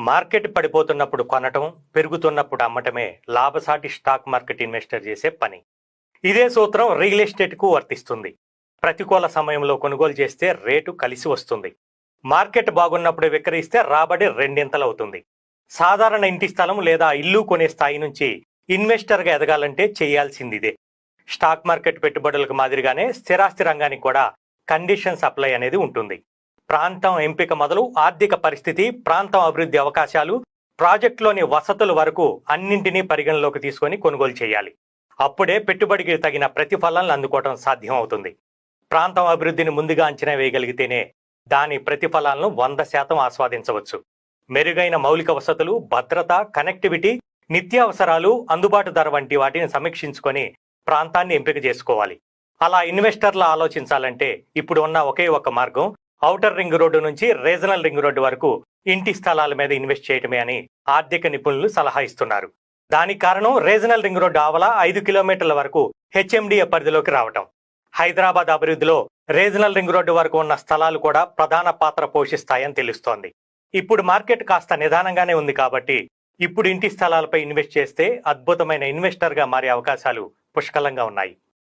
Market పడిపోతున్నప్పుడు కొనటం, పెరుగుతున్నప్పుడు అమ్మటమే లాభసాటి స్టాక్ మార్కెట్ ఇన్వెస్టర్ చేసే పని. ఇదే సూత్రం రియల్ ఎస్టేట్కు వర్తిస్తుంది. ప్రతికూల సమయంలో కొనుగోలు చేస్తే రేటు కలిసి వస్తుంది. మార్కెట్ బాగున్నప్పుడు విక్రయిస్తే రాబడి రెండింతలవుతుంది. సాధారణ ఇంటి స్థలం లేదా ఇల్లు కొనే స్థాయి నుంచి ఇన్వెస్టర్గా ఎదగాలంటే చేయాల్సింది ఇదే. స్టాక్ మార్కెట్ పెట్టుబడులకు మాదిరిగానే స్థిరాస్తి రంగానికి కూడా కండిషన్స్ అప్లై అనేది ఉంటుంది. ప్రాంతం ఎంపిక మొదలు ఆర్థిక పరిస్థితి, ప్రాంతం అభివృద్ధి అవకాశాలు, ప్రాజెక్టులోని వసతుల వరకు అన్నింటినీ పరిగణలోకి తీసుకొని కొనుగోలు చేయాలి. అప్పుడే పెట్టుబడికి తగిన ప్రతిఫలాలను అందుకోవడం సాధ్యం అవుతుంది. ప్రాంతం అభివృద్ధిని ముందుగా అంచనా వేయగలిగితేనే దాని ప్రతిఫలాలను 100% ఆస్వాదించవచ్చు. మెరుగైన మౌలిక వసతులు, భద్రత, కనెక్టివిటీ, నిత్యావసరాలు, అందుబాటు ధర వంటి వాటిని సమీక్షించుకొని ప్రాంతాన్ని ఎంపిక చేసుకోవాలి. అలా ఇన్వెస్టర్లు ఆలోచించాలంటే ఇప్పుడు ఉన్న ఒకే ఒక మార్గం ఔటర్ రింగ్ రోడ్డు నుంచి రీజనల్ రింగ్ రోడ్డు వరకు ఇంటి స్థలాల మీద ఇన్వెస్ట్ చేయటమే అని ఆర్థిక నిపుణులు సలహా ఇస్తున్నారు. దానికి కారణం రీజనల్ రింగ్ రోడ్డు ఆవల 5 కిలోమీటర్ల వరకు హెచ్ఎండిఏ పరిధిలోకి రావటం. హైదరాబాద్ అభివృద్ధిలో రీజనల్ రింగ్ రోడ్డు వరకు ఉన్న స్థలాలు కూడా ప్రధాన పాత్ర పోషిస్తాయని తెలుస్తోంది. ఇప్పుడు మార్కెట్ కాస్త నిదానంగానే ఉంది కాబట్టి ఇప్పుడు ఇంటి స్థలాలపై ఇన్వెస్ట్ చేస్తే అద్భుతమైన ఇన్వెస్టర్గా మారే అవకాశాలు పుష్కలంగా ఉన్నాయి.